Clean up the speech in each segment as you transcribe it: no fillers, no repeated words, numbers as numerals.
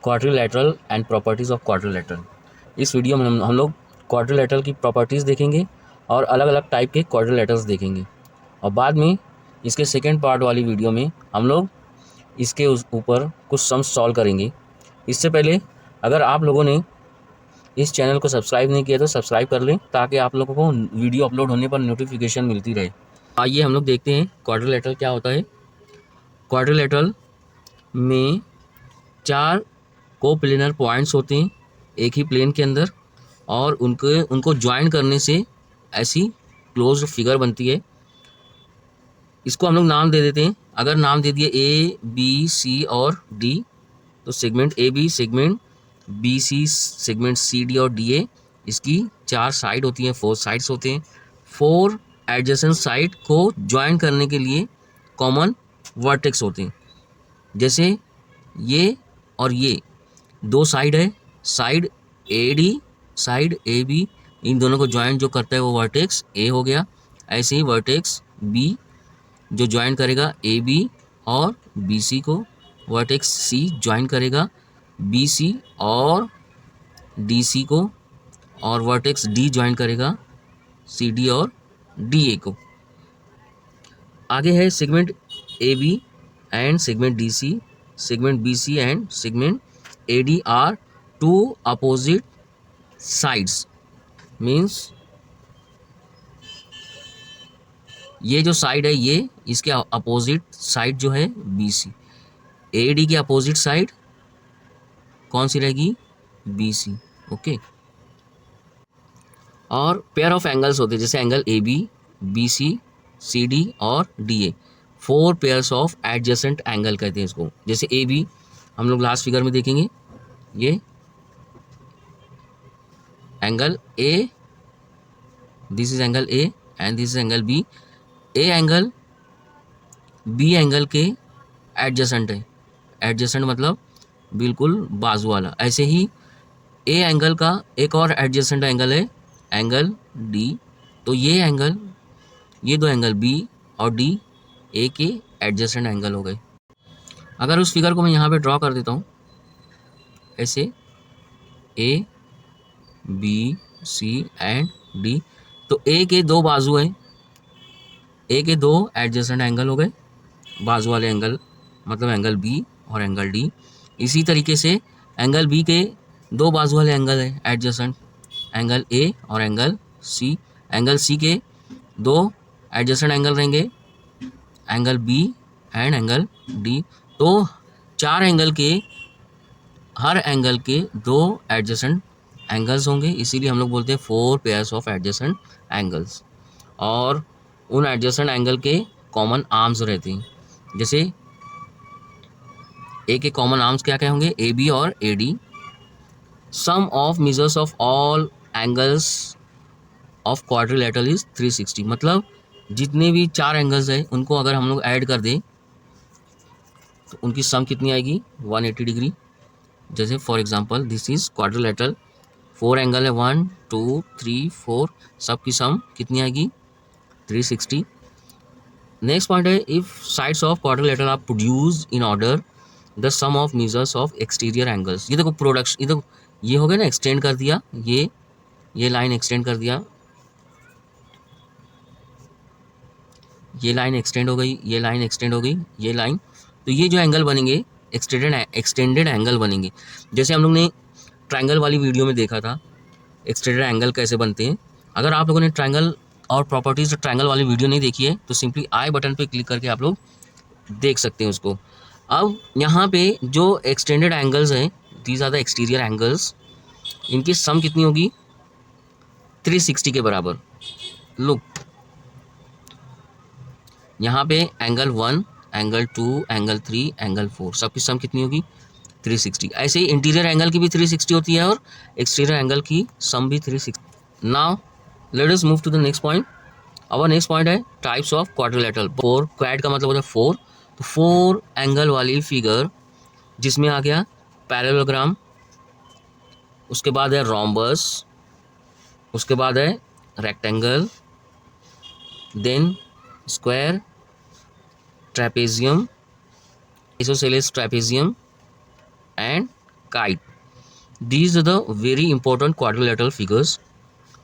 Quadrilateral and properties of quadrilateral. इस video में हम लोग क्वाड्रिलेटरल की प्रॉपर्टीज़ देखेंगे और अलग अलग टाइप के क्वाड्रिलेटरल्स देखेंगे, और बाद में इसके सेकेंड पार्ट वाली वीडियो में हम लोग इसके ऊपर कुछ सम्स सॉल्व करेंगे। इससे पहले अगर आप लोगों ने इस चैनल को सब्सक्राइब नहीं किया तो सब्सक्राइब कर लें, ताकि आप लोगों को वीडियो अपलोड होने पर नोटिफिकेशन मिलती रहे। आइए हम लोग देखते हैं क्वाड्रिलेटरल क्या होता है। क्वाड्रिलेटरल में 4 कोप्लेनर पॉइंट्स होते हैं एक ही प्लेन के अंदर, और उनको ज्वाइन करने से ऐसी क्लोज फिगर बनती है। इसको हम लोग नाम दे देते हैं। अगर नाम दे दिए ए, बी, सी और डी, तो segment A B, segment B C, segment C D और डी ए, इसकी 4 साइड होती हैं, 4 साइड्स होते हैं। 4 एडजेसेंट साइड को ज्वाइन करने के लिए कॉमन वर्टेक्स होते हैं। जैसे ये और ये 2 साइड है, side A D, side A B, इन दोनों को ज्वाइन जो करता है वो वर्टेक्स ए हो गया। ऐसे ही वर्टेक्स बी जो ज्वाइन करेगा ए बी और बी सी को, वर्टेक्स सी ज्वाइन करेगा बी सी और डी सी को, और वर्टेक्स डी ज्वाइन करेगा सी डी और डी ए को। आगे है segment A B and segment D C, segment B C and segment A D are 2 opposite sides. Means ये जो साइड है ये इसके अपोजिट साइड जो है बी सी, ए डी की अपोजिट साइड कौन सी रहेगी, बी सी। ओके, और पेयर ऑफ एंगल्स होते हैं, जैसे angle A B, B C, C D और D A. 4 pairs of adjacent angle कहते हैं इसको। जैसे ए बी हम लोग लास्ट फिगर में देखेंगे, ये angle A, this is angle A and this is angle B. A angle B angle के एडजेसेंट है, एडजेसेंट मतलब बिल्कुल बाजू वाला। ऐसे ही ए एंगल का एक और एडजेसेंट एंगल है एंगल डी। तो ये एंगल, ये 2 एंगल बी और डी ए के एडजेसेंट एंगल हो गए। अगर उस फिगर को मैं यहाँ पे ड्रॉ कर देता हूँ ऐसे, A B C and D, तो ए के 2 बाजू हैं, ए के 2 एडजेसेंट एंगल हो गए, बाजू वाले एंगल मतलब एंगल बी और एंगल डी। इसी तरीके से एंगल बी के 2 बाजू वाले एंगल है एडजेसेंट, एंगल ए और एंगल सी। एंगल सी के 2 एडजेसेंट एंगल रहेंगे, angle B and angle D. तो 4 एंगल के, हर एंगल के 2 एडजेसेंट एंगल्स होंगे, इसीलिए हम लोग बोलते हैं 4 पेयर्स ऑफ एडजेसेंट एंगल्स। और उन एडजेसेंट एंगल के कॉमन आर्म्स रहते हैं। जैसे ए के कॉमन आर्म्स क्या क्या होंगे, ए बी और A D. Sum of measures of all angles of quadrilateral is 360। मतलब जितने भी 4 एंगल्स हैं उनको अगर हम लोग ऐड कर दें तो उनकी सम कितनी आएगी, 180 डिग्री। जैसे for example this is quadrilateral, 4 angle है, 1 2 3 4, सबकी सम कितनी आएगी, 360। नेक्स्ट पॉइंट है, if sides of quadrilateral are produced in order the sum of measures of exterior angles. ये देखो प्रोडक्शन, ये देखो ये हो गया ना, एक्सटेंड कर दिया, ये लाइन एक्सटेंड कर दिया, ये लाइन एक्सटेंड हो गई, ये लाइन एक्सटेंड हो गई, ये लाइन। तो ये जो एंगल बनेंगे एक्सटेंडेड एंगल बनेंगे। जैसे हम लोग ने ट्रायंगल वाली वीडियो में देखा था एक्सटेंडेड एंगल कैसे बनते हैं। अगर आप लोगों ने ट्रायंगल और प्रॉपर्टीज ट्रायंगल वाली वीडियो नहीं देखी है तो सिंपली आई बटन पे क्लिक करके आप लोग देख सकते हैं उसको। अब यहाँ पे जो एक्सटेंडेड एंगल्स हैं, these are the exterior angles, इनकी सम कितनी होगी, 360 के बराबर। लुक, यहाँ पे एंगल 1, एंगल 2, एंगल 3, एंगल 4, सबकी सम कितनी होगी, 360। ऐसे ही इंटीरियर एंगल की भी 360 होती है और एक्सटीरियर एंगल की सम भी 360। Now let us move to the next point. Our next point है टाइप्स ऑफ क्वाड्रिलेटरल। 4, क्वाड का मतलब होता है 4, तो 4 एंगल वाली फिगर जिसमें आ गया पैरेललोग्राम, उसके बाद है रोम्बस, उसके बाद है rectangle, then square, trapezium, isosceles trapezium and kite. These are the very important quadrilateral figures.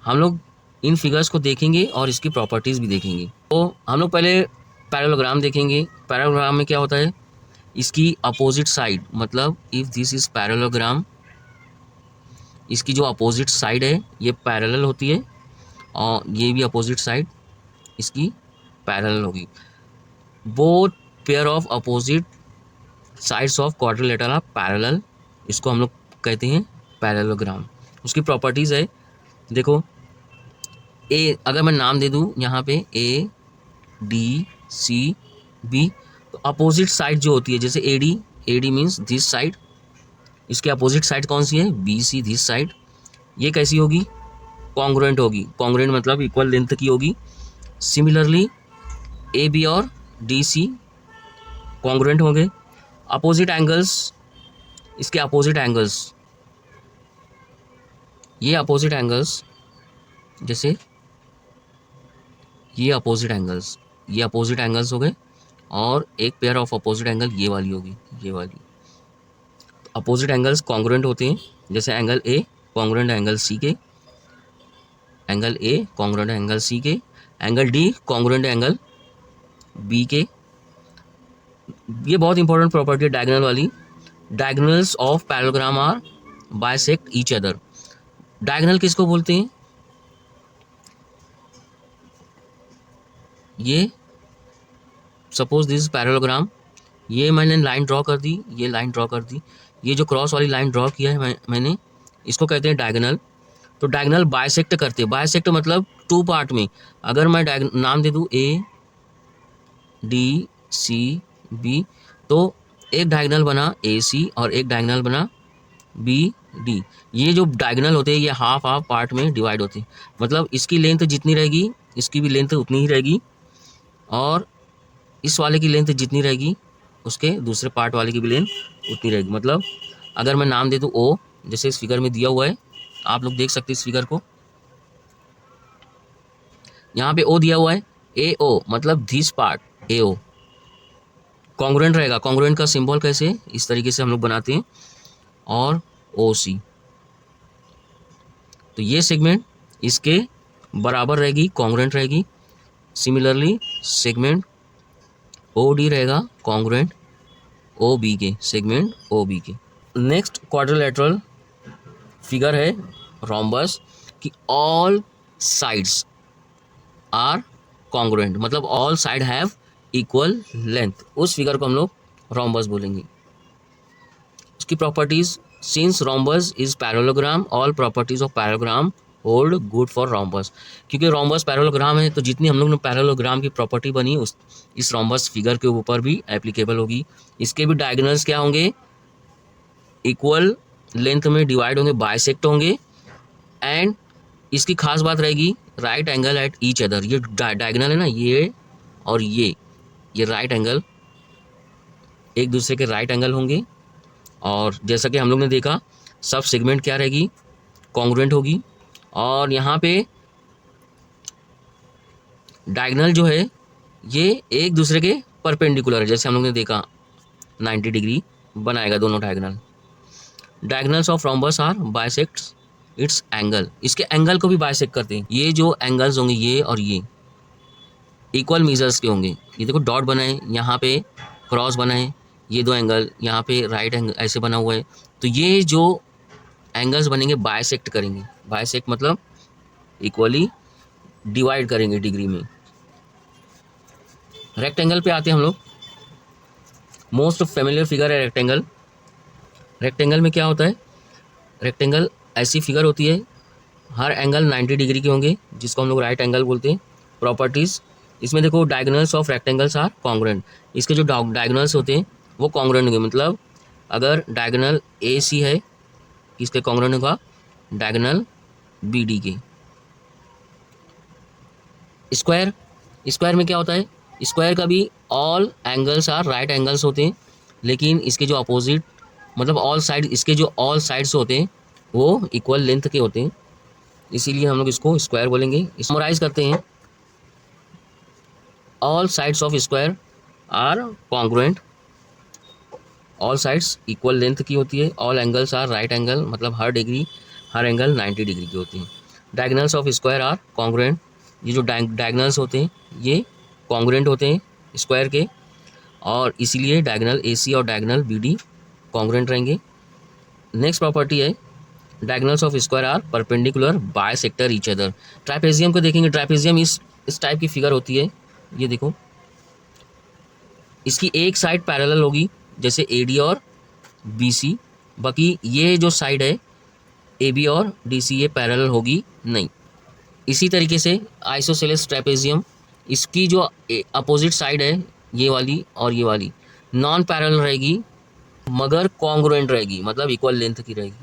हम लोग इन फिगर्स को देखेंगे और इसकी प्रॉपर्टीज़ भी देखेंगे। तो हम लोग पहले पैरेललोग्राम देखेंगे। पैरेललोग्राम में क्या होता है, इसकी अपोजिट साइड, मतलब इफ़ दिस इज़ पैरेललोग्राम, इसकी जो अपोजिट साइड है ये पैरेलल होती है और ये भी अपोजिट साइड इसकी पैरेलल होगी। Both pair of opposite sides of quadrilateral are parallel, इसको हम लोग कहते हैं पैरेललोग्राम। उसकी प्रॉपर्टीज़ है, देखो ए, अगर मैं नाम दे दूँ यहाँ पे ए डी सी बी, तो अपोजिट साइड जो होती है, जैसे A D means this side, इसके अपोजिट साइड कौन सी है, बी सी दिस साइड, ये कैसी होगी, कॉन्ग्रुएंट होगी। कॉन्ग्रुएंट मतलब इक्वल लेंथ की होगी। सिमिलरली ए बी और डी सी कॉन्ग्रुएंट होंगे। अपोजिट एंगल्स, इसके अपोजिट एंगल्स, ये अपोजिट एंगल्स, जैसे ये अपोजिट एंगल्स हो गए, और एक पेयर ऑफ अपोजिट एंगल ये वाली होगी, ये वाली। अपोजिट एंगल्स कॉन्ग्रुएंट होते हैं, जैसे angle A congruent angle C के, angle A congruent angle C के, angle D congruent angle B के। ये बहुत इंपॉर्टेंट प्रॉपर्टी है डायगोनल वाली। Diagonals of parallelogram are bisect each other. Diagonal किसको बोलते हैं, ये सपोज दिस पैरेललोग्राम, ये मैंने लाइन ड्रॉ कर दी, ये लाइन ड्रॉ कर दी, ये जो क्रॉस वाली लाइन ड्रॉ किया है मैंने, इसको कहते हैं डायगोनल। तो डायगोनल बाइसेक्ट करते हैं। बाइसेक्ट मतलब टू पार्ट में। अगर मैं नाम दे दूँ ए डी सी बी, तो एक डायगोनल बना ए सी और एक डायगोनल बना बी डी। ये जो डायगोनल होते हैं ये हाफ हाफ पार्ट में डिवाइड होते हैं, मतलब इसकी लेंथ जितनी रहेगी इसकी भी लेंथ उतनी ही रहेगी, और इस वाले की लेंथ जितनी रहेगी उसके दूसरे पार्ट वाले की भी लेंथ उतनी रहेगी। मतलब अगर मैं नाम दे दूँ ओ, जैसे इस फिगर में दिया हुआ है, आप लोग देख सकते हैं इस फिगर को, यहाँ पे ओ दिया हुआ है, ए ओ मतलब this part A O congruent रहेगा। कॉन्ग्रुएंट का सिंबल कैसे, इस तरीके से हम लोग बनाते हैं, और ओ सी, तो ये सेगमेंट इसके बराबर रहेगी, कॉन्ग्रुएंट रहेगी। सिमिलरली सेगमेंट ओ डी रहेगा कॉन्ग्रुएंट ओ बी के, सेगमेंट ओ बी के। नेक्स्ट क्वाड्रिलेटरल फिगर है रोम्बस कि ऑल साइड्स आर कॉन्ग्रुएंट, मतलब all side have equal length. उस फिगर को हम लोग रोम्बस बोलेंगे। उसकी properties, since rhombus is parallelogram all properties of parallelogram hold good for rhombus. क्योंकि रोम्बस पैरेललोग्राम है तो जितनी हम लोग ने पैरेललोग्राम की प्रॉपर्टी बनी उस इस रोम्बस फिगर के ऊपर भी एप्लीकेबल होगी। इसके भी डायगोनल्स क्या होंगे, इक्वल लेंथ में डिवाइड होंगे, बाइसेक्ट होंगे, एंड इसकी खास बात रहेगी right angle at each other. ये डायगोनल है ना, ये और ये राइट एंगल एक दूसरे के राइट एंगल होंगे, और जैसा कि हम लोग ने देखा सब सेगमेंट क्या रहेगी, कॉन्ग्रुएंट होगी। और यहाँ पे डायगोनल जो है ये एक दूसरे के परपेंडिकुलर है, जैसे हम लोग ने देखा 90 डिग्री बनाएगा दोनों diagonal. Diagonals of rhombus are bisects its angle, इसके एंगल को भी बाइसेक्ट करते हैं। ये जो एंगल्स होंगे ये और ये इक्वल मेजर्स के होंगे। ये देखो डॉट बना है, यहाँ पे क्रॉस बना है, ये दो एंगल यहाँ पे राइट एंगल ऐसे बना हुआ है, तो ये जो एंगल्स बनेंगे बाइसेक्ट करेंगे। बाइसेक्ट मतलब इक्वली डिवाइड करेंगे डिग्री में। रेक्टेंगल पे आते हैं हम लोग। मोस्ट फेमिलियर फिगर है रेक्टेंगल। रेक्टेंगल में क्या होता है, रेक्टेंगल ऐसी फिगर होती है, हर एंगल 90 डिग्री के होंगे, जिसको हम लोग राइट एंगल बोलते हैं। प्रॉपर्टीज़, इसमें देखो diagonals of rectangles are congruent. इसके जो डायगोनल्स होते हैं वो कॉन्ग्रुएंट होंगे, मतलब अगर डायगोनल ए सी है किसके कॉन्ग्रुएंट होगा, डायगोनल बी डी के। स्क्वायर, स्क्वायर में क्या होता है, स्क्वायर का भी all angles are right angles होते हैं, लेकिन इसके जो अपोजिट मतलब ऑल साइड, इसके जो ऑल साइड्स होते हैं वो इक्वल लेंथ के होते हैं, इसीलिए हम लोग इसको स्क्वायर बोलेंगे। समराइज करते हैं, all sides of square are congruent, all sides equal length की होती है, all angles are right angle, मतलब हर एंगल 90 डिग्री की होती है। Diagonals of square are congruent, ये जो डायगनल्स होते हैं ये कॉन्ग्रुएंट होते हैं स्क्वायर के, और इसीलिए डायगनल AC और डायगनल BD कॉन्ग्रुएंट रहेंगे। नेक्स्ट प्रॉपर्टी है diagonals of square are perpendicular bisector each other. Trapezium को देखेंगे, ट्रापेजियम इस टाइप की फिगर होती है, ये देखो, इसकी एक साइड पैरेलल होगी जैसे AD और BC, बाकी ये जो साइड है AB और DC ये पैरेलल होगी नहीं। इसी तरीके से आइसोसेलेस ट्रेपेजियम, इसकी जो अपोजिट साइड है ये वाली और ये वाली नॉन पैरेलल रहेगी मगर कॉन्ग्रुएंट रहेगी, मतलब इक्वल लेंथ की रहेगी।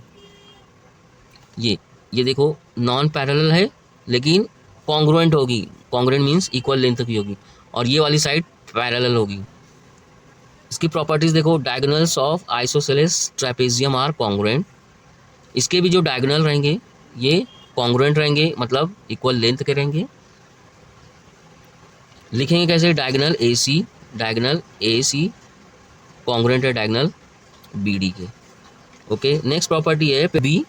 ये देखो नॉन पैरेलल है लेकिन कॉन्ग्रुएंट होगी, कॉन्ग्रुएंट मीन्स इक्वल लेंथ की होगी, और ये वाली साइड पैरेलल होगी। इसकी प्रॉपर्टीज देखो, diagonals of isosceles trapezium are congruent, इसके भी जो डायगोनल रहेंगे ये कॉन्ग्रुएंट रहेंगे, मतलब इक्वल लेंथ के रहेंगे। लिखेंगे कैसे, डायगोनल AC कॉन्ग्रुएंट है डायगोनल BD के। ओके, नेक्स्ट प्रॉपर्टी है B,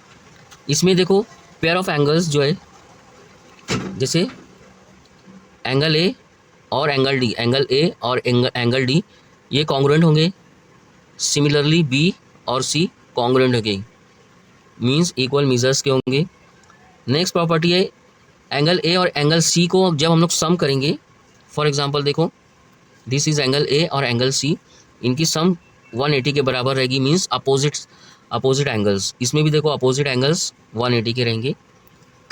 इसमें देखो पेयर ऑफ एंगल्स जो है, जैसे एंगल A और एंगल D, एंगल A और एंगल D ये कॉन्ग्रुएंट होंगे। सिमिलरली B और C कॉन्ग्रुएंट होंगे, मीन्स इक्वल मेजर्स के होंगे। नेक्स्ट प्रॉपर्टी है एंगल A और एंगल C को जब हम लोग सम करेंगे, फॉर एग्जांपल देखो दिस इज एंगल A और एंगल C, इनकी सम 180 के बराबर रहेगी, मीन्स अपोजिट एंगल्स। इसमें भी देखो अपोजिट एंगल्स 180 के रहेंगे।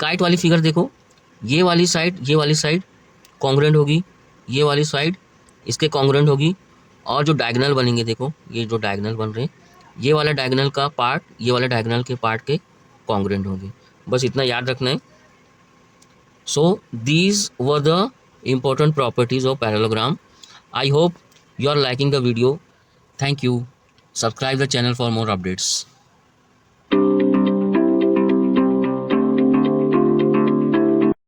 काइट वाली फिगर देखो, ये वाली साइड कॉन्ग्रुएंट होगी, ये वाली साइड इसके कॉन्ग्रुएंट होगी, और जो डायगोनल बनेंगे देखो, ये जो डायगोनल बन रहे हैं ये वाला डायगोनल का पार्ट ये वाला डायगोनल के पार्ट के कॉन्ग्रुएंट होंगे, बस इतना याद रखना है। So these were the important properties of parallelogram. I hope you are liking the video. Thank you. Subscribe the channel for more updates.